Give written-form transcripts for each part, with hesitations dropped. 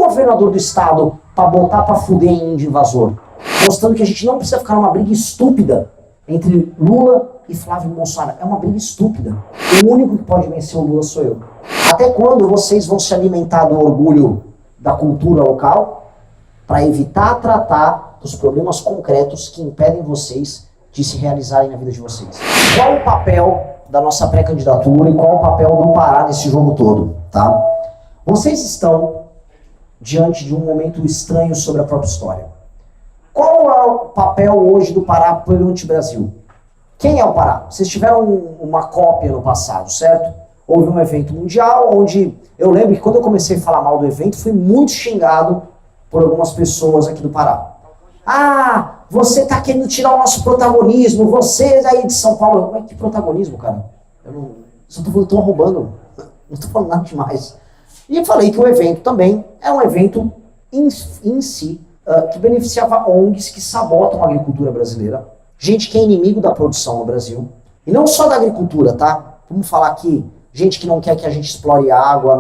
governador do estado para botar para fuder em índio invasor. Mostrando que a gente não precisa ficar numa briga estúpida entre Lula e Flávio Bolsonaro. É uma briga estúpida. O único que pode vencer o Lula sou eu. Até quando vocês vão se alimentar do orgulho da cultura local para evitar tratar dos problemas concretos que impedem vocês de se realizarem na vida de vocês? Qual o papel da nossa pré-candidatura e qual o papel do Pará nesse jogo todo, tá? Vocês estão diante de um momento estranho sobre a própria história. Qual é o papel hoje do Pará perante o Brasil? Quem é o Pará? Vocês tiveram uma cópia no passado, certo? Houve um evento mundial onde eu lembro que quando eu comecei a falar mal do evento, fui muito xingado por algumas pessoas aqui do Pará. Ah, você tá querendo tirar o nosso protagonismo, vocês aí de São Paulo. Mas que protagonismo, cara? Eu não, só tô falando, tô roubando, não tô falando nada demais. E eu falei que o evento também é um evento em si, que beneficiava ONGs que sabotam a agricultura brasileira, gente que é inimigo da produção no Brasil, e não só da agricultura, tá? Vamos falar aqui, gente que não quer que a gente explore água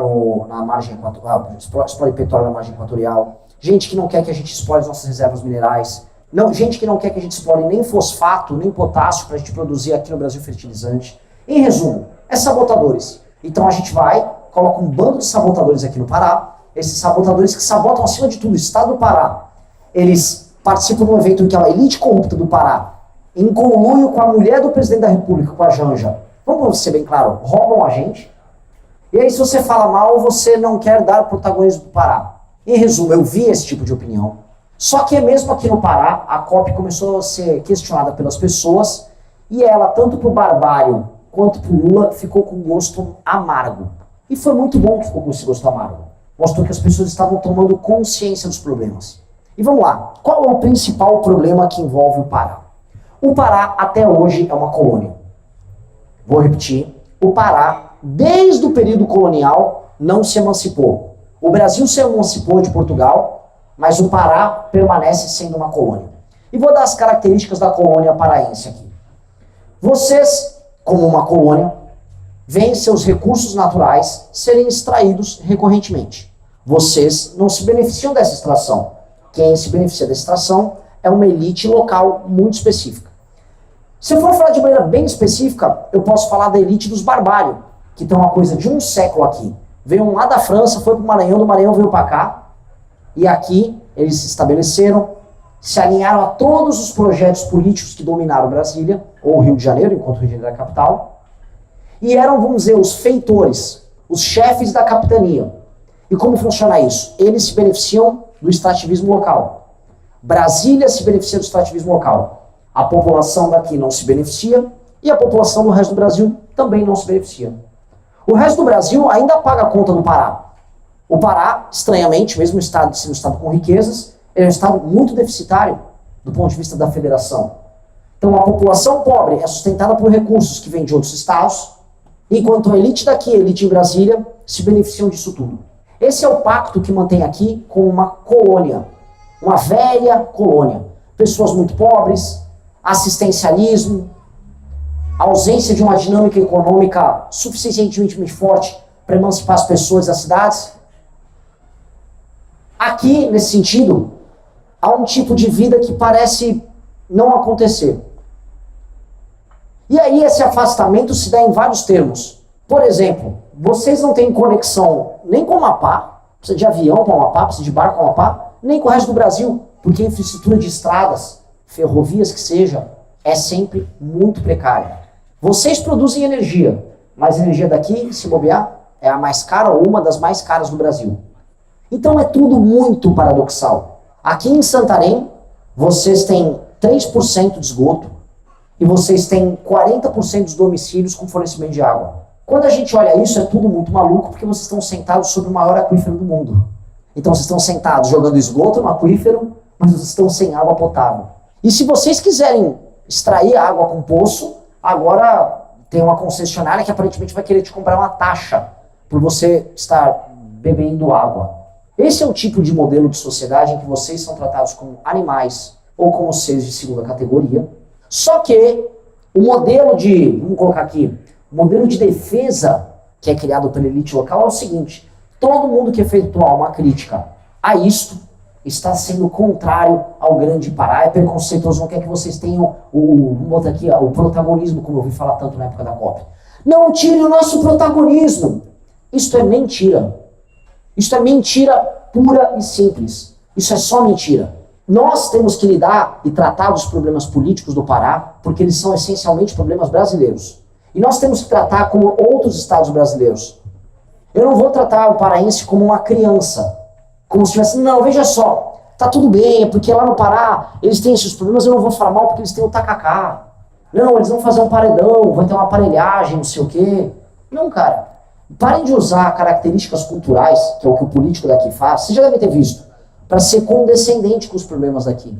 na margem equatorial, explore petróleo na margem equatorial, gente que não quer que a gente explore as nossas reservas minerais, não, gente que não quer que a gente explore nem fosfato, nem potássio para a gente produzir aqui no Brasil fertilizante. Em resumo, é sabotadores. Então a gente vai, coloca um bando de sabotadores aqui no Pará, esses sabotadores que sabotam acima de tudo o estado do Pará. Eles participam de um evento em que a elite corrupta do Pará, em conluio com a mulher do presidente da República, com a Janja, vamos ser bem claro, roubam a gente. E aí se você fala mal, você não quer dar protagonismo do Pará. Em resumo, eu vi esse tipo de opinião. Só que mesmo aqui no Pará, a COP começou a ser questionada pelas pessoas e ela, tanto pro Barbário quanto pro Lula, ficou com gosto amargo. E foi muito bom que ficou com esse gosto amargo. Mostrou que as pessoas estavam tomando consciência dos problemas. E vamos lá, qual é o principal problema que envolve o Pará? O Pará, até hoje, é uma colônia. Vou repetir, o Pará, desde o período colonial, não se emancipou. O Brasil se emancipou de Portugal, mas o Pará permanece sendo uma colônia. E vou dar as características da colônia paraense aqui. Vocês, como uma colônia, veem seus recursos naturais serem extraídos recorrentemente. Vocês não se beneficiam dessa extração. Quem se beneficia dessa extração é uma elite local muito específica. Se eu for falar de maneira bem específica, eu posso falar da elite dos Barbário, que tem uma coisa de um século aqui. Veio lá da França, foi para o Maranhão, do Maranhão veio para cá, e aqui eles se estabeleceram, se alinharam a todos os projetos políticos que dominaram Brasília, ou Rio de Janeiro, enquanto o Rio de Janeiro era a capital, e eram, vamos dizer, os feitores, os chefes da capitania. E como funciona isso? Eles se beneficiam do extrativismo local. Brasília se beneficia do extrativismo local. A população daqui não se beneficia e a população do resto do Brasil também não se beneficia. O resto do Brasil ainda paga a conta do Pará. O Pará, estranhamente, mesmo sendo um estado com riquezas, ele é um estado muito deficitário do ponto de vista da federação. Então a população pobre é sustentada por recursos que vêm de outros estados, enquanto a elite daqui, a elite em Brasília, se beneficiam disso tudo. Esse é o pacto que mantém aqui com uma colônia, uma velha colônia. Pessoas muito pobres, assistencialismo, ausência de uma dinâmica econômica suficientemente forte para emancipar as pessoas das cidades. Aqui, nesse sentido, há um tipo de vida que parece não acontecer. E aí esse afastamento se dá em vários termos. Por exemplo, vocês não têm conexão nem com o Amapá, precisa de avião para o Amapá, precisa de barco para o Amapá, nem com o resto do Brasil, porque a infraestrutura de estradas, ferrovias que seja, é sempre muito precária. Vocês produzem energia, mas a energia daqui, se bobear, é a mais cara ou uma das mais caras do Brasil. Então é tudo muito paradoxal. Aqui em Santarém, vocês têm 3% de esgoto e vocês têm 40% dos domicílios com fornecimento de água. Quando a gente olha isso, é tudo muito maluco, porque vocês estão sentados sobre o maior aquífero do mundo. Então vocês estão sentados jogando esgoto no aquífero, mas vocês estão sem água potável. E se vocês quiserem extrair água com poço, agora tem uma concessionária que aparentemente vai querer te comprar uma taxa por você estar bebendo água. Esse é o tipo de modelo de sociedade em que vocês são tratados como animais ou como seres de segunda categoria. Só que o modelo de, vamos colocar aqui, o modelo de defesa que é criado pela elite local é o seguinte: todo mundo que efetuar uma crítica a isto está sendo contrário ao Grande Pará, é preconceituoso, não quer que vocês tenham vamos botar aqui, o protagonismo, como eu ouvi falar tanto na época da COP. Não tire o nosso protagonismo. Isto é mentira. Isto é mentira pura e simples. Isso é só mentira. Nós temos que lidar e tratar dos problemas políticos do Pará, porque eles são essencialmente problemas brasileiros. E nós temos que tratar como outros estados brasileiros. Eu não vou tratar o paraense como uma criança, como se tivesse, não, veja só, tá tudo bem, é porque lá no Pará eles têm esses problemas, eu não vou falar mal porque eles têm o tacacá. Não, eles vão fazer um paredão, vai ter uma aparelhagem, não sei o quê. Não, cara. Parem de usar características culturais, que é o que o político daqui faz, você já deve ter visto, para ser condescendente com os problemas daqui.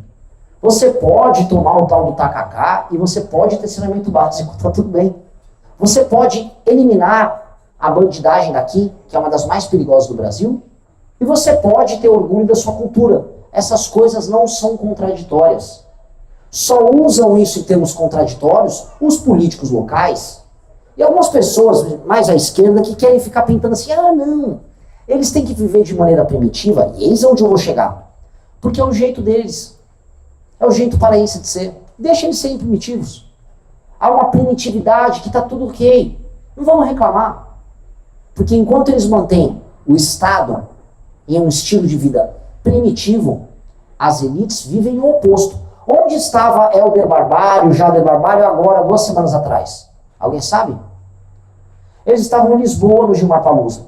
Você pode tomar o tal do tacacá e você pode ter saneamento básico, tá tudo bem. Você pode eliminar a bandidagem daqui, que é uma das mais perigosas do Brasil, e você pode ter orgulho da sua cultura. Essas coisas não são contraditórias. Só usam isso em termos contraditórios os políticos locais e algumas pessoas mais à esquerda que querem ficar pintando assim, ah não, eles têm que viver de maneira primitiva, e eis onde eu vou chegar. Porque é o jeito deles, é o jeito paraense de ser. Deixa eles serem primitivos. Há uma primitividade que está tudo ok. Não vamos reclamar. Porque enquanto eles mantêm o Estado em um estilo de vida primitivo, as elites vivem o oposto. Onde estava Helder Barbalho, Jader Barbalho, agora, 2 semanas atrás? Alguém sabe? Eles estavam em Lisboa, no Gilmar Palusa.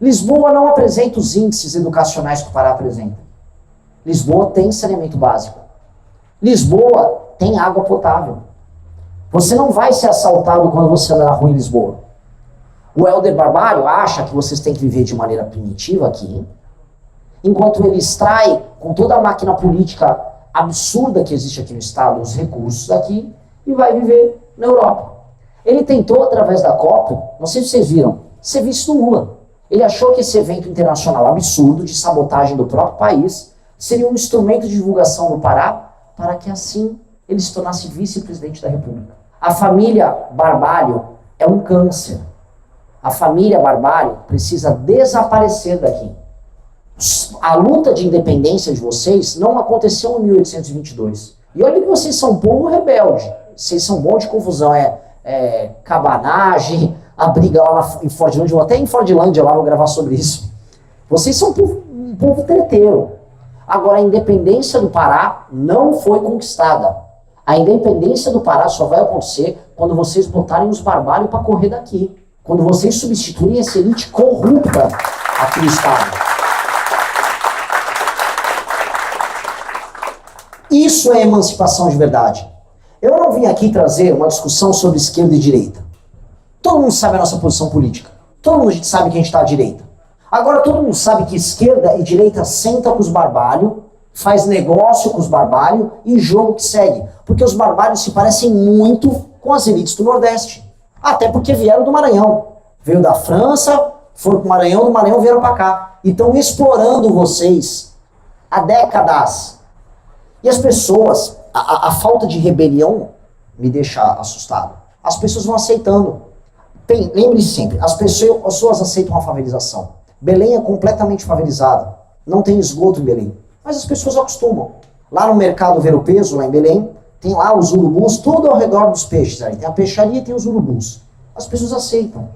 Lisboa não apresenta os índices educacionais que o Pará apresenta. Lisboa tem saneamento básico. Lisboa tem água potável. Você não vai ser assaltado quando você anda na rua em Lisboa. O Helder Barbalho acha que vocês têm que viver de maneira primitiva aqui, enquanto ele extrai com toda a máquina política absurda que existe aqui no Estado, os recursos daqui, e vai viver na Europa. Ele tentou, através da COP, não sei se vocês viram, ser visto no Lula. Ele achou que esse evento internacional absurdo de sabotagem do próprio país seria um instrumento de divulgação no Pará para que assim ele se tornasse vice-presidente da República. A família Barbalho é um câncer. A família Barbalho precisa desaparecer daqui. A luta de independência de vocês não aconteceu em 1822. E olha que vocês são um povo rebelde. Vocês são bons de confusão. Cabanagem, a briga lá em Fordlândia. Até em Fordlândia lá vou gravar sobre isso. Vocês são um povo treteiro. Agora, a independência do Pará não foi conquistada. A independência do Pará só vai acontecer quando vocês botarem os Barbalho para correr daqui. Quando vocês substituírem essa elite corrupta aqui no Estado. Isso é emancipação de verdade. Eu não vim aqui trazer uma discussão sobre esquerda e direita. Todo mundo sabe a nossa posição política. Todo mundo sabe que a gente está à direita. Agora todo mundo sabe que esquerda e direita senta com os Barbalho, faz negócio com os Barbalho e jogo que segue. Porque os Barbalhos se parecem muito com as elites do Nordeste. Até porque vieram do Maranhão. Veio da França, foram para o Maranhão, do Maranhão vieram para cá. E estão explorando vocês há décadas. E as pessoas, a falta de rebelião me deixa assustado. As pessoas vão aceitando. Lembre-se sempre, as pessoas aceitam a favelização. Belém é completamente favelizada. Não tem esgoto em Belém. Mas as pessoas acostumam. Lá no mercado Ver-o-Peso, lá em Belém, tem lá os urubus, tudo ao redor dos peixes. Aí tem a peixaria e tem os urubus. As pessoas aceitam.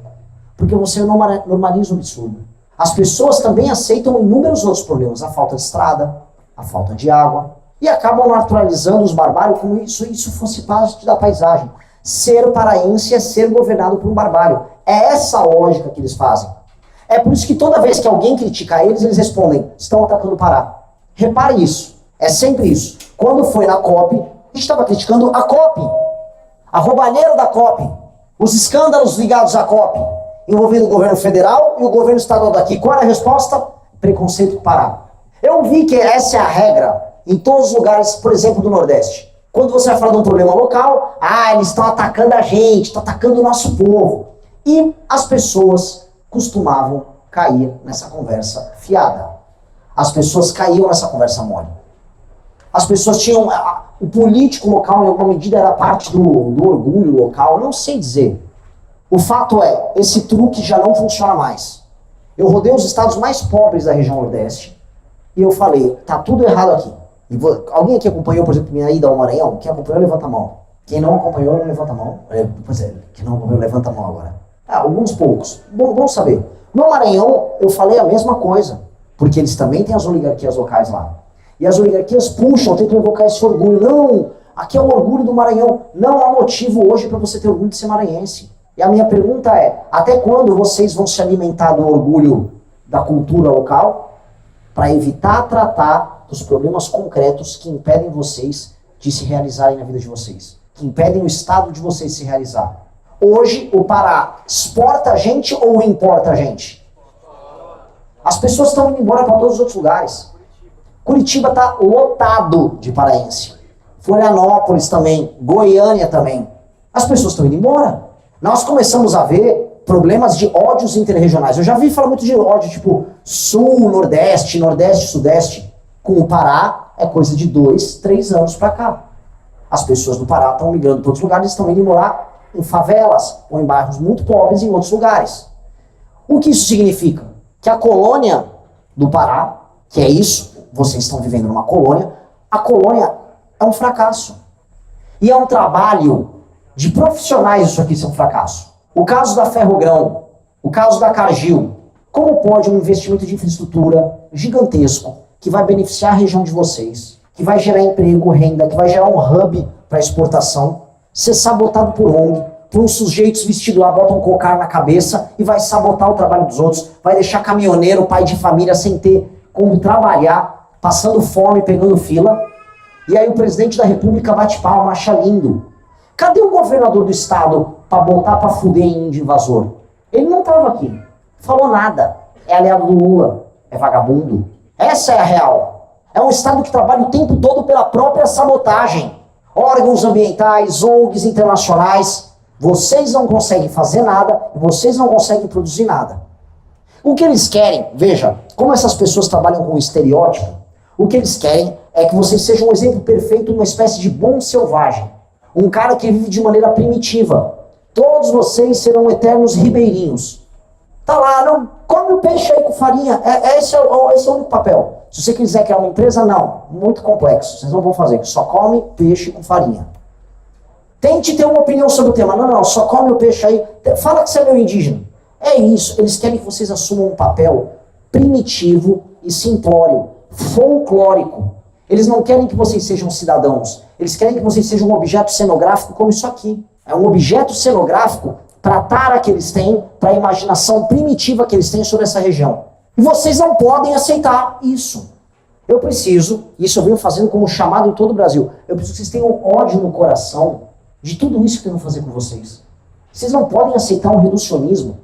Porque você normaliza o absurdo. As pessoas também aceitam inúmeros outros problemas. A falta de estrada, a falta de água. E acabam naturalizando os Barbalho como se isso fosse parte da paisagem. Ser paraense é ser governado por um Barbalho. É essa a lógica que eles fazem. É por isso que toda vez que alguém critica eles, eles respondem, estão atacando o Pará. Repare isso. É sempre isso. Quando foi na COP, a gente estava criticando a COP. A roubalheira da COP. Os escândalos ligados à COP. Envolvendo o governo federal e o governo estadual daqui. Qual era a resposta? Preconceito com o Pará. Eu vi que essa é a regra em todos os lugares, por exemplo, do Nordeste. Quando você vai falar de um problema local, eles estão atacando a gente, estão atacando o nosso povo. E as pessoas costumavam cair nessa conversa fiada. As pessoas caíam nessa conversa mole. As pessoas tinham... O político local, em alguma medida, era parte do orgulho local, não sei dizer. O fato é, esse truque já não funciona mais. Eu rodei os estados mais pobres da região Nordeste, E eu falei, tá tudo errado aqui. Alguém aqui acompanhou, por exemplo, minha ida ao Maranhão? Quem acompanhou, levanta a mão. Quem não acompanhou, não levanta a mão. Pois é, quem não acompanhou, levanta a mão agora. Alguns poucos. Bom saber. No Maranhão, eu falei a mesma coisa. Porque eles também têm as oligarquias locais lá. E as oligarquias puxam, tentam evocar esse orgulho. Não, aqui é o orgulho do Maranhão. Não há motivo hoje para você ter orgulho de ser maranhense. E a minha pergunta é, até quando vocês vão se alimentar do orgulho da cultura local para evitar tratar dos problemas concretos que impedem vocês de se realizarem na vida de vocês? Que impedem o estado de vocês se realizar? Hoje, o Pará exporta a gente ou importa a gente? As pessoas estão indo embora para todos os outros lugares. Curitiba está lotado de paraense. Florianópolis também, Goiânia também. As pessoas estão indo embora. Nós começamos a ver problemas de ódios interregionais. Eu já vi falar muito de ódio, tipo Sul, Nordeste, Nordeste, Sudeste. Com o Pará é coisa de 2, 3 anos para cá. As pessoas do Pará estão migrando para outros lugares, estão indo morar em favelas ou em bairros muito pobres em outros lugares. O que isso significa? Que a colônia do Pará, que é isso, vocês estão vivendo numa colônia, a colônia é um fracasso. E é um trabalho de profissionais isso aqui ser um fracasso. O caso da Ferrogrão, o caso da Cargill, como pode um investimento de infraestrutura gigantesco, que vai beneficiar a região de vocês, que vai gerar emprego, renda, que vai gerar um hub para exportação, ser sabotado por ONG, por uns sujeitos vestidos lá, botam cocar na cabeça e vai sabotar o trabalho dos outros, vai deixar caminhoneiro, pai de família, sem ter como trabalhar, passando fome, pegando fila. E aí o presidente da República bate palma, acha lindo. Cadê o governador do estado para botar para fuder em índio invasor? Ele não estava aqui, falou nada. É aliado do Lula, é vagabundo. Essa é a real. É um estado que trabalha o tempo todo pela própria sabotagem. Órgãos ambientais, ONGs internacionais. Vocês não conseguem fazer nada e vocês não conseguem produzir nada. O que eles querem, veja, como essas pessoas trabalham com estereótipo, o que eles querem é que vocês sejam um exemplo perfeito, uma espécie de bom selvagem. Um cara que vive de maneira primitiva. Todos vocês serão eternos ribeirinhos. Tá lá, não, come o peixe aí com farinha. Esse é o único papel. Se você quiser criar uma empresa, não. Muito complexo. Vocês não vão fazer. Só come peixe com farinha. Tente ter uma opinião sobre o tema. Não, só come o peixe aí. Fala que você é meu indígena. É isso. Eles querem que vocês assumam um papel primitivo e simplório, folclórico. Eles não querem que vocês sejam cidadãos. Eles querem que vocês sejam um objeto cenográfico como isso aqui. É um objeto cenográfico para a tara que eles têm, para a imaginação primitiva que eles têm sobre essa região. E vocês não podem aceitar isso. Eu preciso, isso eu venho fazendo como chamado em todo o Brasil, eu preciso que vocês tenham ódio no coração de tudo isso que eu vou fazer com vocês. Vocês não podem aceitar um reducionismo,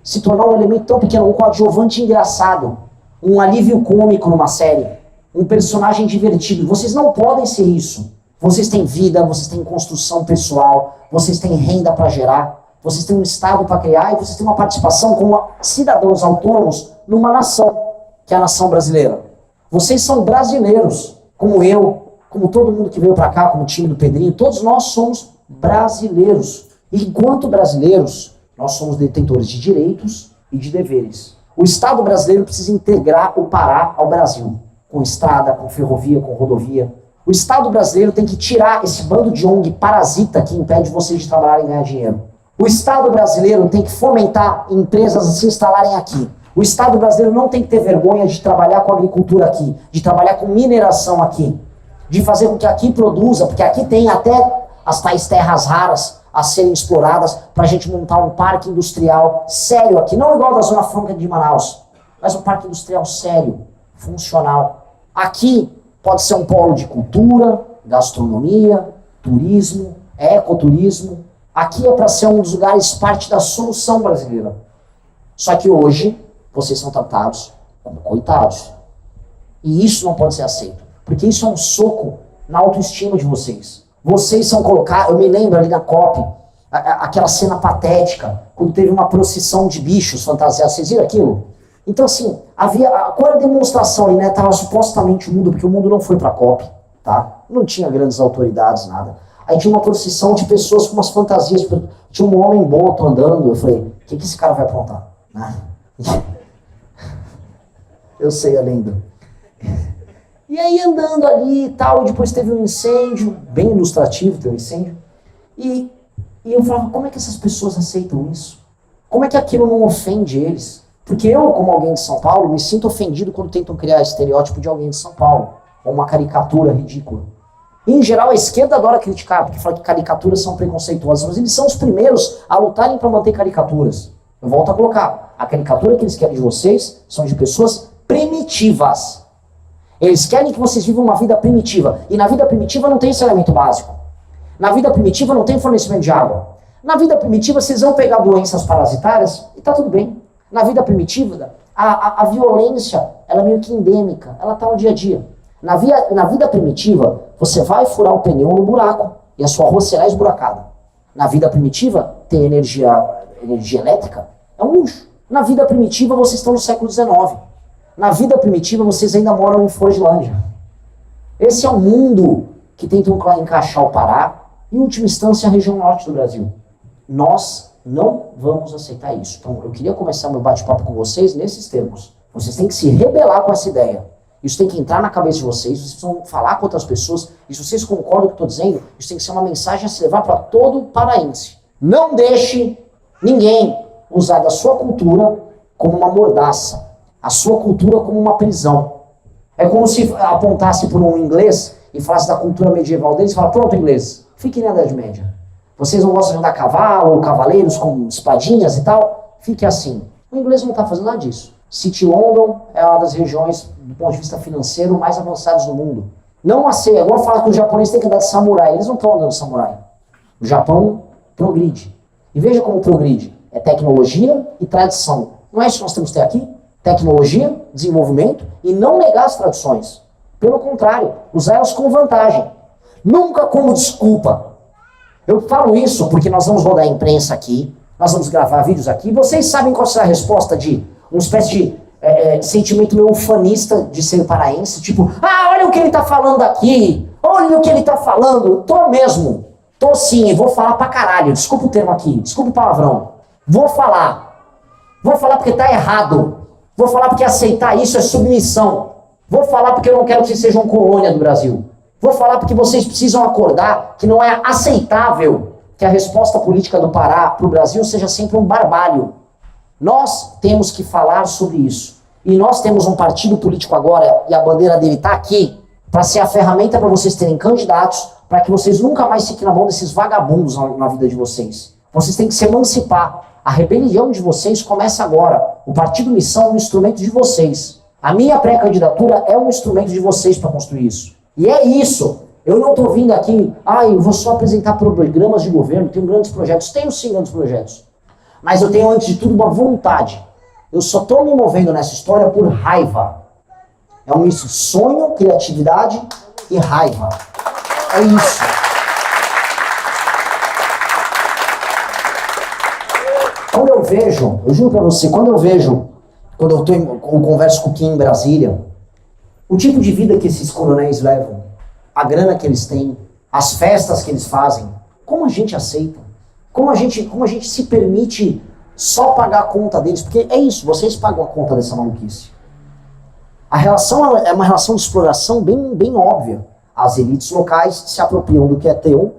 se tornar um elemento tão pequeno, um coadjuvante engraçado, um alívio cômico numa série, um personagem divertido. Vocês não podem ser isso. Vocês têm vida, vocês têm construção pessoal, vocês têm renda para gerar, vocês têm um estado para criar e vocês têm uma participação como cidadãos autônomos numa nação, que é a nação brasileira. Vocês são brasileiros, como eu, como todo mundo que veio para cá, como o time do Pedrinho, todos nós somos brasileiros. E enquanto brasileiros, nós somos detentores de direitos e de deveres. O Estado brasileiro precisa integrar o Pará ao Brasil, com estrada, com ferrovia, com rodovia. O Estado brasileiro tem que tirar esse bando de ONG parasita que impede vocês de trabalhar e ganhar dinheiro. O Estado brasileiro tem que fomentar empresas a se instalarem aqui. O Estado brasileiro não tem que ter vergonha de trabalhar com agricultura aqui, de trabalhar com mineração aqui, de fazer com que aqui produza, porque aqui tem até as tais terras raras a serem exploradas para a gente montar um parque industrial sério aqui, não igual da Zona Franca de Manaus, mas um parque industrial sério, funcional. Aqui pode ser um polo de cultura, gastronomia, turismo, ecoturismo. Aqui é para ser um dos lugares, parte da solução brasileira. Só que hoje, vocês são tratados como coitados. E isso não pode ser aceito. Porque isso é um soco na autoestima de vocês. Vocês são colocados... Eu me lembro ali na COP, aquela cena patética, quando teve uma procissão de bichos fantasiados. Vocês viram aquilo? Então, assim, qual era a demonstração ali, né? Tava supostamente o mundo, porque o mundo não foi pra COP, tá? Não tinha grandes autoridades, nada. Aí tinha uma procissão de pessoas com umas fantasias. Tinha um homem boto andando. Eu falei, o que esse cara vai aprontar? Eu sei a lenda. E aí andando ali e tal, e depois teve um incêndio, bem ilustrativo teve um incêndio, e eu falava, como é que essas pessoas aceitam isso? Como é que aquilo não ofende eles? Porque eu, como alguém de São Paulo, me sinto ofendido quando tentam criar estereótipo de alguém de São Paulo, ou uma caricatura ridícula. E, em geral, a esquerda adora criticar, porque fala que caricaturas são preconceituosas, mas eles são os primeiros a lutarem para manter caricaturas. Eu volto a colocar, a caricatura que eles querem de vocês são de pessoas primitivas. Eles querem que vocês vivam uma vida primitiva. E na vida primitiva não tem saneamento básico. Na vida primitiva não tem fornecimento de água. Na vida primitiva vocês vão pegar doenças parasitárias e tá tudo bem. Na vida primitiva, a violência, ela é meio que endêmica. Ela tá no dia a dia. Na vida primitiva, você vai furar o pneu no buraco e a sua rua será esburacada. Na vida primitiva, ter energia elétrica é um luxo. Na vida primitiva, vocês estão no século XIX. Na vida primitiva, vocês ainda moram em Forgilândia. Esse é o mundo que tenta encaixar o Pará e, em última instância, a região norte do Brasil. Nós não vamos aceitar isso. Então, eu queria começar meu bate-papo com vocês nesses termos. Vocês têm que se rebelar com essa ideia. Isso tem que entrar na cabeça de vocês, vocês vão falar com outras pessoas, e se vocês concordam com o que eu estou dizendo, isso tem que ser uma mensagem a se levar para todo paraense. Não deixe ninguém usar da sua cultura como uma mordaça, a sua cultura como uma prisão. É como se apontasse por um inglês e falasse da cultura medieval deles e fala, pronto, inglês, fiquem na Idade Média. Vocês não gostam de andar a cavalo, ou cavaleiros com espadinhas e tal? Fique assim. O inglês não está fazendo nada disso. City London é uma das regiões, do ponto de vista financeiro, mais avançadas do mundo. Não aceita. Agora fala que os japoneses têm que andar de samurai. Eles não estão andando de samurai. O Japão progride. E veja como progride. É tecnologia e tradição. Não é isso que nós temos que ter aqui? Tecnologia, desenvolvimento e não negar as tradições. Pelo contrário, usar elas como vantagem. Nunca como desculpa. Eu falo isso porque nós vamos rodar a imprensa aqui, nós vamos gravar vídeos aqui, e vocês sabem qual será a resposta de uma espécie de sentimento meio ufanista de ser paraense, tipo, olha o que ele tá falando aqui, olha o que ele tá falando, tô mesmo, tô sim, vou falar pra caralho, desculpa o termo aqui, desculpa o palavrão, vou falar porque tá errado, vou falar porque aceitar isso é submissão, vou falar porque eu não quero que vocês sejam colônia do Brasil, vou falar porque vocês precisam acordar que não é aceitável que a resposta política do Pará pro Brasil seja sempre um barbalho. Nós temos que falar sobre isso. E nós temos um partido político agora, e a bandeira dele está aqui, para ser a ferramenta para vocês terem candidatos, para que vocês nunca mais fiquem na mão desses vagabundos na vida de vocês. Vocês têm que se emancipar. A rebelião de vocês começa agora. O Partido Missão é um instrumento de vocês. A minha pré-candidatura é um instrumento de vocês para construir isso. E é isso. Eu não estou vindo aqui, eu vou só apresentar programas de governo, tenho grandes projetos. Tenho sim grandes projetos. Mas eu tenho, antes de tudo, uma vontade. Eu só estou me movendo nessa história por raiva. É um misto de sonho, criatividade e raiva. É isso. Quando eu vejo, eu juro pra você, quando eu converso com o Kim em Brasília, o tipo de vida que esses coronéis levam, a grana que eles têm, as festas que eles fazem, como a gente aceita? Como a gente se permite só pagar a conta deles? Porque é isso, vocês pagam a conta dessa maluquice. A relação é uma relação de exploração bem óbvia. As elites locais se apropriam do que é teu,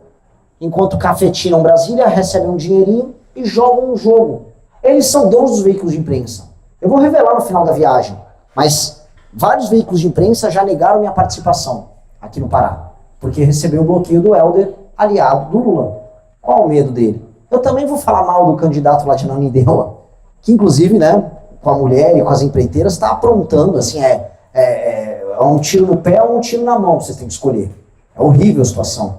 enquanto cafetinam Brasília, recebem um dinheirinho e jogam um jogo. Eles são donos dos veículos de imprensa. Eu vou revelar no final da viagem, mas vários veículos de imprensa já negaram minha participação aqui no Pará, porque recebeu o bloqueio do Helder, aliado do Lula. Qual o medo dele? Eu também vou falar mal do candidato lá de Ananindeua, que inclusive, né, com a mulher e com as empreiteiras, está aprontando, assim, é um tiro no pé ou um tiro na mão, vocês têm que escolher. É horrível a situação.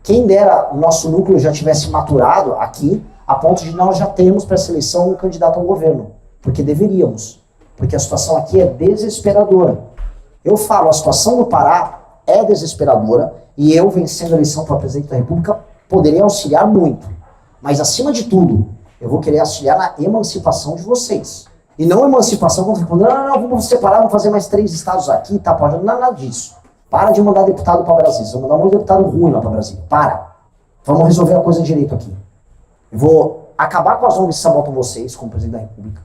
Quem dera o nosso núcleo já tivesse maturado aqui, a ponto de nós já termos para a seleção um candidato ao governo. Porque deveríamos. Porque a situação aqui é desesperadora. Eu falo, a situação no Pará é desesperadora, e eu, vencendo a eleição para presidente da República, poderia auxiliar muito. Mas, acima de tudo, eu vou querer auxiliar na emancipação de vocês. E não emancipação quando você fala, não, vamos separar, vamos fazer mais 3 estados aqui, tá? Não é nada disso. Para de mandar deputado para Brasília. Vamos mandar um deputado ruim lá para Brasília. Para. Vamos resolver a coisa direito aqui. Eu vou acabar com as ONGs que sabotam vocês, como presidente da República.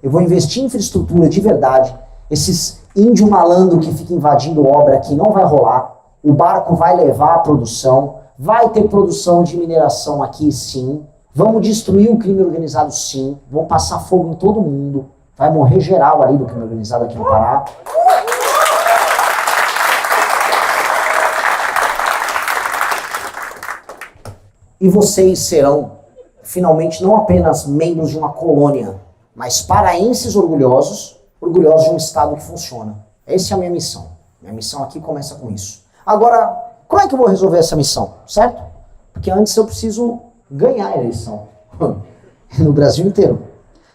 Eu vou investir em infraestrutura de verdade. Esses índio malandro que fica invadindo obra aqui não vai rolar. O barco vai levar a produção, vai ter produção de mineração aqui sim. Vamos destruir o crime organizado sim, vamos passar fogo em todo mundo. Vai morrer geral ali do crime organizado aqui no Pará. E vocês serão, finalmente, não apenas membros de uma colônia, mas paraenses orgulhosos, orgulhosos de um Estado que funciona. Essa é a minha missão. Minha missão aqui começa com isso. Agora, como é que eu vou resolver essa missão, certo? Porque antes eu preciso ganhar a eleição. No Brasil inteiro.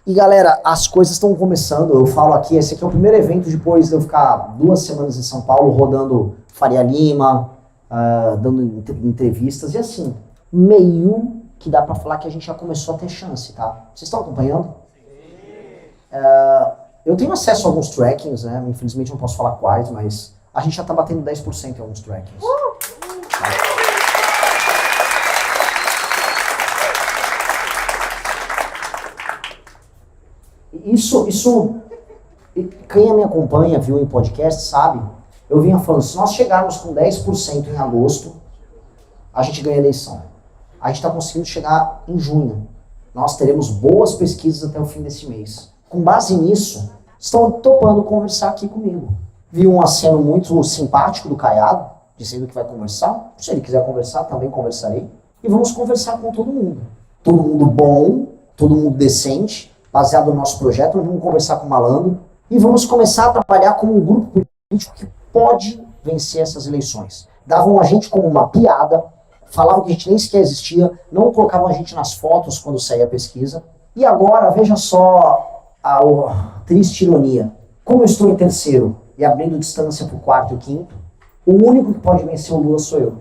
E galera, as coisas estão começando. Eu falo aqui, esse aqui é o primeiro evento depois de eu ficar 2 semanas em São Paulo, rodando Faria Lima, dando entrevistas e assim. Meio que dá pra falar que a gente já começou a ter chance, tá? Vocês estão acompanhando? Eu tenho acesso a alguns trackings, né? Infelizmente não posso falar quais, mas a gente já tá batendo 10% em alguns trackings. Isso, quem me acompanha, viu em podcast, sabe? Eu vinha falando, se nós chegarmos com 10% em agosto, a gente ganha a eleição. A gente está conseguindo chegar em junho. Nós teremos boas pesquisas até o fim desse mês. Com base nisso, estão topando conversar aqui comigo. Vi um aceno muito simpático do Caiado, dizendo que vai conversar. Se ele quiser conversar, também conversarei. E vamos conversar com todo mundo. Todo mundo bom, todo mundo decente, baseado no nosso projeto. Vamos conversar com o malandro. E vamos começar a trabalhar como um grupo político que pode vencer essas eleições. Davam a gente como uma piada, falavam que a gente nem sequer existia, não colocavam a gente nas fotos quando saía a pesquisa. E agora, veja só a triste ironia. Como eu estou em terceiro e abrindo distância para o quarto e o quinto, o único que pode vencer o Lula sou eu.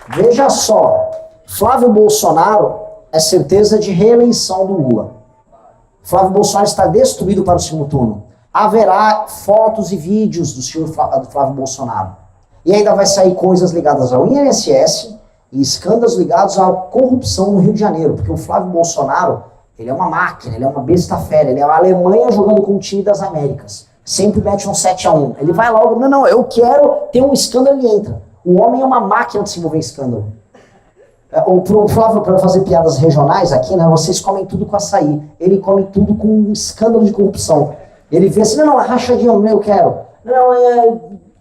Veja só, Flávio Bolsonaro é certeza de reeleição do Lula. Flávio Bolsonaro está destruído para o segundo turno. Haverá fotos e vídeos do senhor Flávio Bolsonaro. E ainda vai sair coisas ligadas ao INSS e escândalos ligados à corrupção no Rio de Janeiro. Porque o Flávio Bolsonaro, ele é uma máquina, ele é uma besta fera, ele é a Alemanha jogando com o time das Américas. Sempre mete um 7-1. Ele vai logo, não, eu quero ter um escândalo, ele entra. O homem é uma máquina de se envolver em escândalo. O Flávio, para fazer piadas regionais aqui, né, vocês comem tudo com açaí. Ele come tudo com um escândalo de corrupção. Ele vê assim, não, é rachadinha, eu quero. Não, é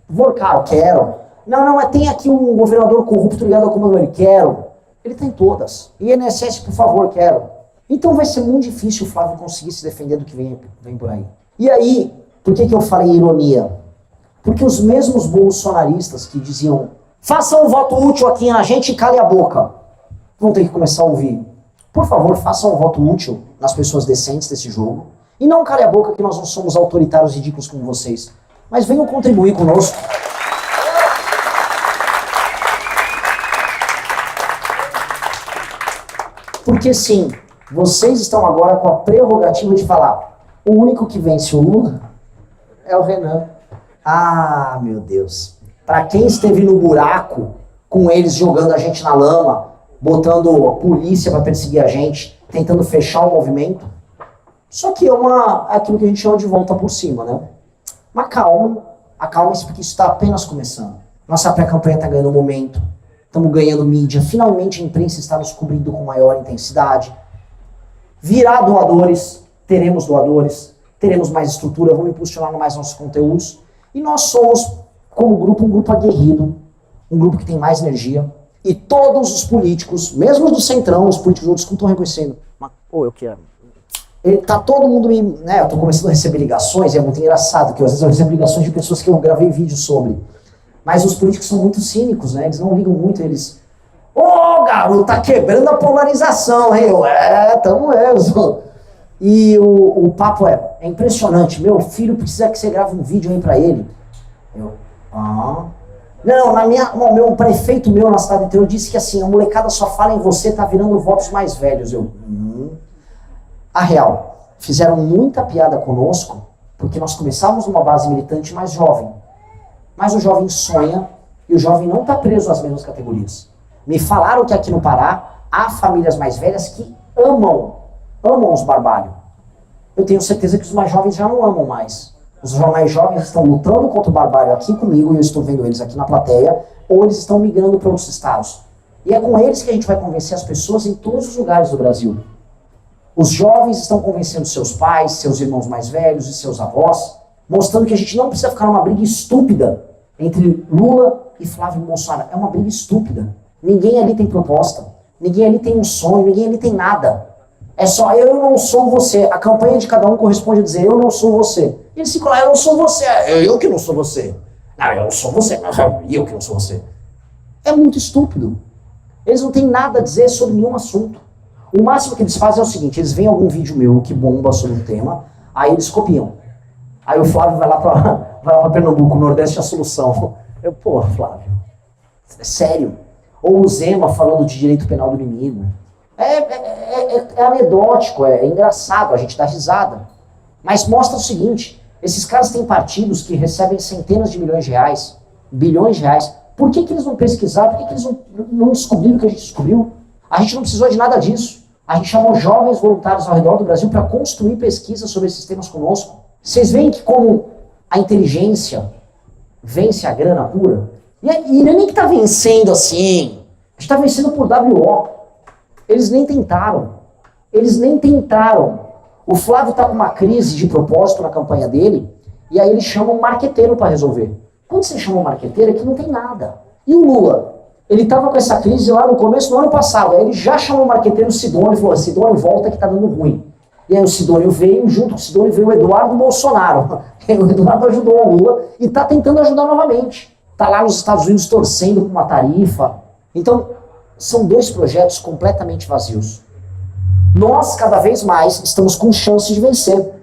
Vorcar, eu quero. Não, tem aqui um governador corrupto ligado ao comando, ele quero. Ele tem todas. INSS, por favor, quero. Então vai ser muito difícil o Flávio conseguir se defender do que vem por aí. E aí, por que eu falei ironia? Porque os mesmos bolsonaristas que diziam façam um voto útil aqui na gente e calem a boca, vão ter que começar a ouvir. Por favor, façam um voto útil nas pessoas decentes desse jogo. E não calem a boca que nós não somos autoritários ridículos como vocês. Mas venham contribuir conosco. Porque sim, vocês estão agora com a prerrogativa de falar o único que vence o Lula é o Renan. Ah, meu Deus. Para quem esteve no buraco, com eles jogando a gente na lama, botando a polícia para perseguir a gente, tentando fechar o movimento, só que é aquilo que a gente chama de volta por cima, né? Mas acalme-se porque isso está apenas começando. Nossa pré-campanha está ganhando momento, estamos ganhando mídia, finalmente a imprensa está nos cobrindo com maior intensidade. Virá doadores, teremos mais estrutura, vamos impulsionar mais nossos conteúdos. E nós somos, como grupo, um grupo aguerrido, um grupo que tem mais energia. E todos os políticos, mesmo os do Centrão, os políticos outros que não estão reconhecendo. Mas, eu quero. Tá todo mundo eu tô começando a receber ligações, e é muito engraçado, que às vezes eu recebo ligações de pessoas que eu gravei vídeo sobre. Mas os políticos são muito cínicos, né? Eles não ligam muito, eles... garoto, tá quebrando a polarização, hein? Tamo mesmo. E o papo é impressionante. Meu filho precisa que você grave um vídeo aí pra ele. Meu prefeito meu na cidade inteira disse que assim, a molecada só fala em você, tá virando votos mais velhos. A real, fizeram muita piada conosco, porque nós começávamos numa base militante mais jovem. Mas o jovem sonha, e o jovem não tá preso às mesmas categorias. Me falaram que aqui no Pará, há famílias mais velhas que amam os barbalhos. Eu tenho certeza que os mais jovens já não amam mais. Os mais jovens estão lutando contra o barbário aqui comigo, e eu estou vendo eles aqui na plateia, ou eles estão migrando para outros estados. E é com eles que a gente vai convencer as pessoas em todos os lugares do Brasil. Os jovens estão convencendo seus pais, seus irmãos mais velhos e seus avós, mostrando que a gente não precisa ficar numa briga estúpida entre Lula e Flávio Bolsonaro. É uma briga estúpida. Ninguém ali tem proposta, ninguém ali tem um sonho, ninguém ali tem nada. É só eu não sou você. A campanha de cada um corresponde a dizer eu não sou você. E eles ficam lá, eu não sou você. Eu que não sou você. Não, eu não sou você. Eu que não sou você. É muito estúpido. Eles não têm nada a dizer sobre nenhum assunto. O máximo que eles fazem é o seguinte, eles veem algum vídeo meu que bomba sobre um tema, aí eles copiam. Aí o Flávio vai lá pra Pernambuco, o Nordeste é a solução. Pô, Flávio, é sério. Ou o Zema falando de direito penal do inimigo. É anedótico, é engraçado, a gente dá risada. Mas mostra o seguinte, esses caras têm partidos que recebem centenas de milhões de reais, bilhões de reais. Por que eles não pesquisaram? Por que eles não descobriram o que a gente descobriu? A gente não precisou de nada disso. A gente chamou jovens voluntários ao redor do Brasil para construir pesquisas sobre esses temas conosco. Vocês veem que como a inteligência vence a grana pura? E não é nem que está vencendo assim. A gente está vencendo por WO. Eles nem tentaram. Eles nem tentaram. O Flávio está com uma crise de propósito na campanha dele, e aí ele chama um marqueteiro para resolver. Quando você chama um marqueteiro é que não tem nada. E o Lula? Ele estava com essa crise lá no começo do ano passado. Aí ele já chamou o marqueteiro Sidônio e falou, Sidônio, volta que tá dando ruim. E aí o Sidônio veio, junto com o Sidônio veio o Eduardo Bolsonaro. O Eduardo ajudou o Lula e está tentando ajudar novamente. Está lá nos Estados Unidos torcendo por uma tarifa. Então, são dois projetos completamente vazios. Nós, cada vez mais, estamos com chance de vencer.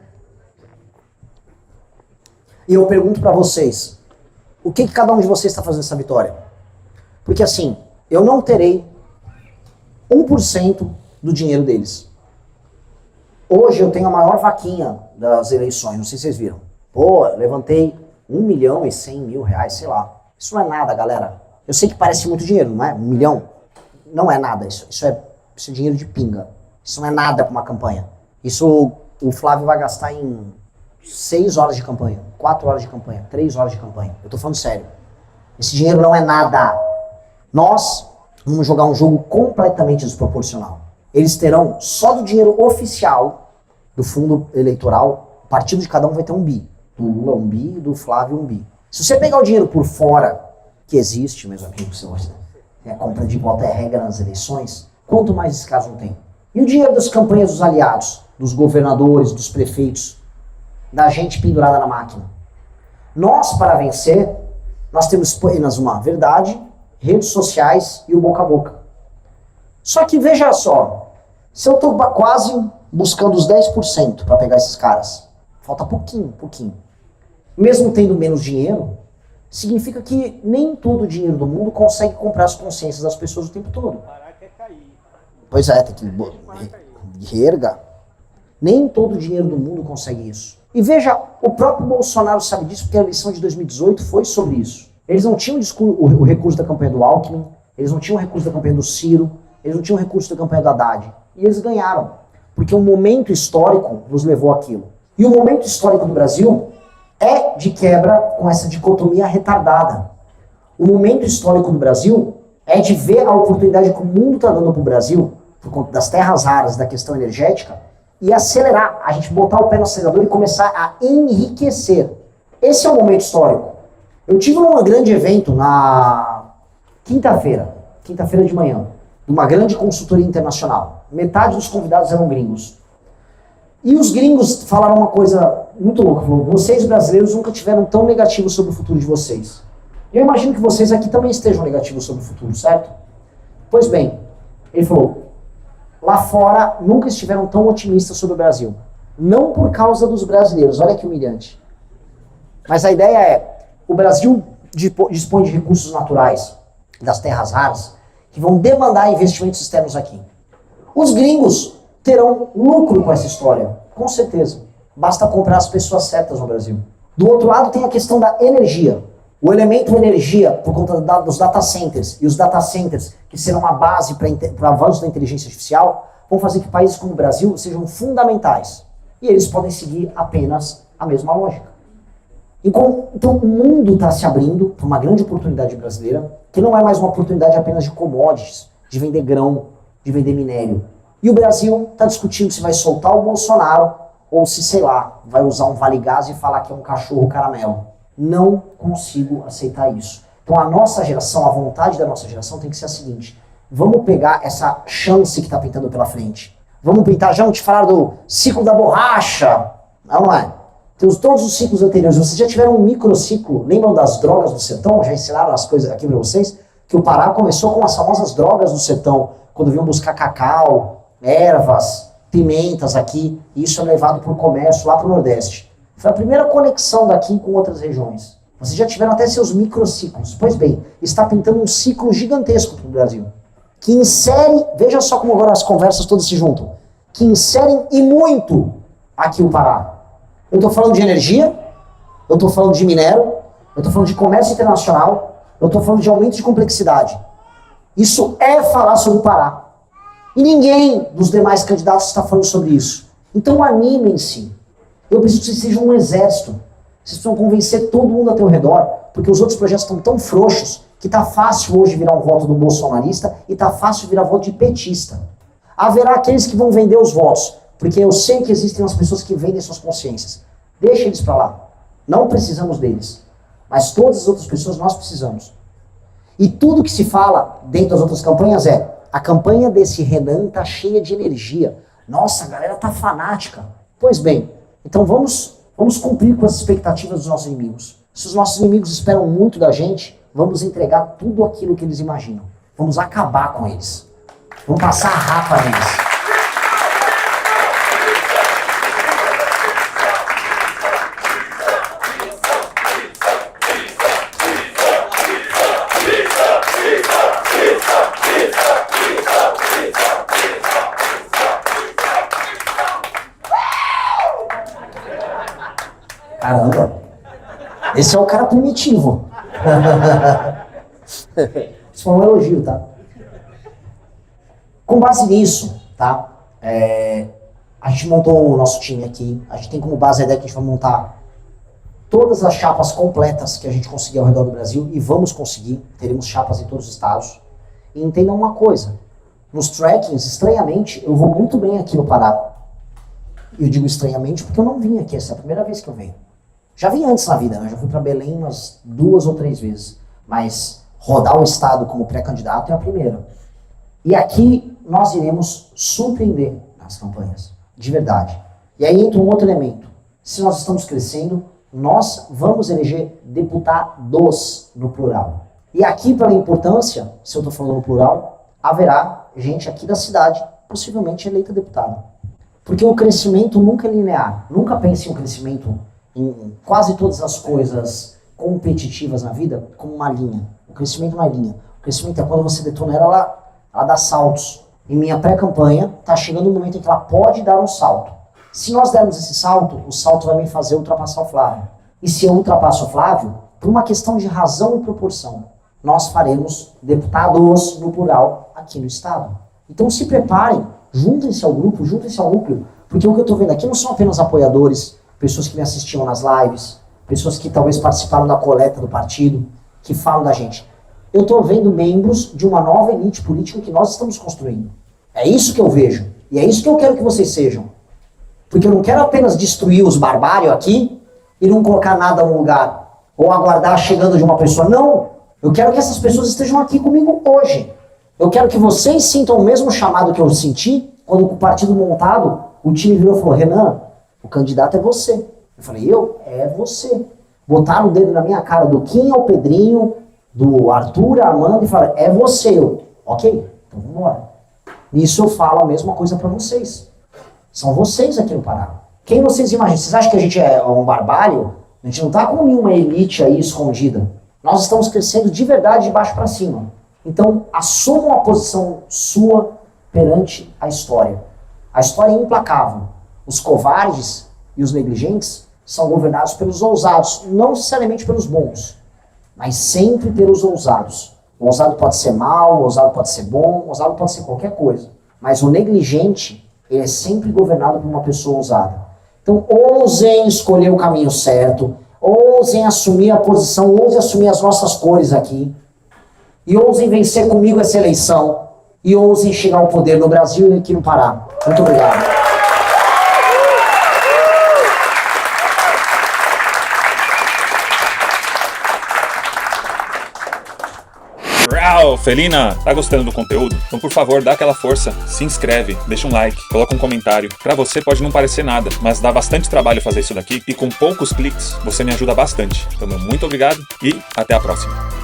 E eu pergunto para vocês, o que cada um de vocês está fazendo essa vitória? Porque assim, eu não terei 1% do dinheiro deles. Hoje eu tenho a maior vaquinha das eleições, não sei se vocês viram. Pô, levantei 1.100.000 reais, sei lá. Isso não é nada, galera. Eu sei que parece muito dinheiro, não é? 1 milhão? Não é nada, isso é dinheiro de pinga. Isso não é nada para uma campanha. Isso o Flávio vai gastar em 6 horas de campanha, 4 horas de campanha, 3 horas de campanha. Eu tô falando sério. Esse dinheiro não é nada. Nós vamos jogar um jogo completamente desproporcional. Eles terão só do dinheiro oficial do fundo eleitoral, o partido de cada um vai ter 1 bi. Do Lula 1 bi, do Flávio 1 bi. Se você pegar o dinheiro por fora, que existe, meus amigos, a compra de voto é regra nas eleições, quanto mais esses caras não tem? E o dinheiro das campanhas dos aliados, dos governadores, dos prefeitos, da gente pendurada na máquina? Nós, para vencer, nós temos apenas uma verdade, redes sociais e o boca a boca. Só que veja só, se eu estou quase buscando os 10% para pegar esses caras, falta pouquinho. Mesmo tendo menos dinheiro, significa que nem todo o dinheiro do mundo consegue comprar as consciências das pessoas o tempo todo. Pois é, tem que reerga. Nem todo o dinheiro do mundo consegue isso. E veja, o próprio Bolsonaro sabe disso, porque a eleição de 2018 foi sobre isso. Eles não tinham o recurso da campanha do Alckmin, eles não tinham o recurso da campanha do Ciro, eles não tinham o recurso da campanha do Haddad. E eles ganharam, porque o momento histórico nos levou àquilo. E o momento histórico do Brasil é de quebra com essa dicotomia retardada. O momento histórico do Brasil é de ver a oportunidade que o mundo está dando para o Brasil, por conta das terras raras, da questão energética, e acelerar, a gente botar o pé no acelerador e começar a enriquecer. Esse é o momento histórico. Eu tive um grande evento na quinta-feira de manhã, de uma grande consultoria internacional. Metade dos convidados eram gringos. E os gringos falaram uma coisa muito louca. Falaram, vocês brasileiros nunca tiveram tão negativos sobre o futuro de vocês. Eu imagino que vocês aqui também estejam negativos sobre o futuro, certo? Pois bem, ele falou, lá fora nunca estiveram tão otimistas sobre o Brasil. Não por causa dos brasileiros, olha que humilhante. Mas a ideia é, o Brasil dispõe de recursos naturais, das terras raras, que vão demandar investimentos externos aqui. Os gringos terão lucro com essa história, com certeza. Basta comprar as pessoas certas no Brasil. Do outro lado tem a questão da energia. O elemento energia, por conta dos data centers, e os data centers, que serão a base para avanço da inteligência artificial, vão fazer que países como o Brasil sejam fundamentais. E eles podem seguir apenas a mesma lógica. Então o mundo está se abrindo para uma grande oportunidade brasileira, que não é mais uma oportunidade apenas de commodities, de vender grão, de vender minério. E o Brasil está discutindo se vai soltar o Bolsonaro ou se, sei lá, vai usar um Vale Gás e falar que é um cachorro caramelo. Não consigo aceitar isso. Então a nossa geração, a vontade da nossa geração tem que ser a seguinte: vamos pegar essa chance que está pintando pela frente. Vamos pintar, já não te falaram do ciclo da borracha, não é? Tem todos os ciclos anteriores. Vocês já tiveram um microciclo, lembram das drogas do sertão? Já ensinaram as coisas aqui para vocês? Que o Pará começou com as famosas drogas do sertão, quando vinham buscar cacau, ervas, pimentas aqui, e isso é levado para o comércio lá para o Nordeste. Foi a primeira conexão daqui com outras regiões. Vocês já tiveram até seus microciclos. Pois bem, está pintando um ciclo gigantesco para o Brasil, que insere, veja só como agora as conversas todas se juntam, que inserem e muito aqui o Pará. Eu estou falando de energia, eu estou falando de minério, eu estou falando de comércio internacional, eu estou falando de aumento de complexidade. Isso é falar sobre o Pará. E ninguém dos demais candidatos está falando sobre isso. Então animem-se. Eu preciso que vocês sejam um exército. Vocês precisam convencer todo mundo ao teu redor, porque os outros projetos estão tão frouxos que está fácil hoje virar um voto do bolsonarista e está fácil virar voto de petista. Haverá aqueles que vão vender os votos, porque eu sei que existem umas pessoas que vendem suas consciências. Deixa eles para lá. Não precisamos deles. Mas todas as outras pessoas nós precisamos. E tudo que se fala dentro das outras campanhas é: a campanha desse Renan tá cheia de energia. Nossa, a galera tá fanática. Pois bem, então vamos cumprir com as expectativas dos nossos inimigos. Se os nossos inimigos esperam muito da gente, vamos entregar tudo aquilo que eles imaginam. Vamos acabar com eles. Vamos passar a rapa neles. Caramba, esse é o cara primitivo. Isso foi um elogio, tá? Com base nisso, tá? A gente montou o nosso time aqui. A gente tem como base a ideia que a gente vai montar todas as chapas completas que a gente conseguir ao redor do Brasil, e vamos conseguir. Teremos chapas em todos os estados. E entendam uma coisa: nos trackings, estranhamente, eu vou muito bem aqui no Pará. E eu digo estranhamente porque eu não vim aqui, essa é a primeira vez que eu venho. Já vim antes na vida, né? Já fui para Belém umas 2 ou 3 vezes. Mas rodar o estado como pré-candidato é a primeira. E aqui nós iremos surpreender nas campanhas, de verdade. E aí entra um outro elemento. Se nós estamos crescendo, nós vamos eleger deputados no plural. E aqui, pela importância, se eu estou falando no plural, haverá gente aqui da cidade, possivelmente eleita deputada. Porque o crescimento nunca é linear. Nunca pense em um crescimento em quase todas as coisas competitivas na vida como uma linha. O crescimento não é linha. O crescimento é quando você detona ela dá saltos. Em minha pré-campanha, está chegando um momento em que ela pode dar um salto. Se nós dermos esse salto, o salto vai me fazer ultrapassar o Flávio. E se eu ultrapasso o Flávio, por uma questão de razão e proporção, nós faremos deputados no plural aqui no estado. Então se preparem, juntem-se ao grupo, juntem-se ao núcleo, porque o que eu estou vendo aqui não são apenas apoiadores, pessoas que me assistiam nas lives, pessoas que talvez participaram da coleta do partido, que falam da gente. Eu estou vendo membros de uma nova elite política que nós estamos construindo. É isso que eu vejo. E é isso que eu quero que vocês sejam. Porque eu não quero apenas destruir os barbários aqui e não colocar nada no lugar. Ou aguardar a chegada de uma pessoa. Não! Eu quero que essas pessoas estejam aqui comigo hoje. Eu quero que vocês sintam o mesmo chamado que eu senti quando com o partido montado, o time virou e falou: Renan, o candidato é você. Eu falei: é você. Botaram o dedo na minha cara do Kim ao Pedrinho, do Arthur, Armando, e falaram: é você. Ok, então vamos embora. Nisso eu falo a mesma coisa para vocês. São vocês aqui no Pará. Quem vocês imaginam? Vocês acham que a gente é um barbário? A gente não está com nenhuma elite aí escondida. Nós estamos crescendo de verdade de baixo para cima. Então, assumam a posição sua perante a história. A história é implacável. Os covardes e os negligentes são governados pelos ousados, não necessariamente pelos bons. mas sempre ter os ousados. O ousado pode ser mal, o ousado pode ser bom, o ousado pode ser qualquer coisa. Mas o negligente, ele é sempre governado por uma pessoa ousada. Então, ousem escolher o caminho certo, ousem assumir a posição, ousem assumir as nossas cores aqui, e ousem vencer comigo essa eleição, e ousem chegar ao poder no Brasil e aqui no Pará. Muito obrigado. Felina, tá gostando do conteúdo? Então por favor, dá aquela força, se inscreve, deixa um like, coloca um comentário. Pra você pode não parecer nada, mas dá bastante trabalho fazer isso daqui e com poucos cliques você me ajuda bastante. Então muito obrigado e até a próxima.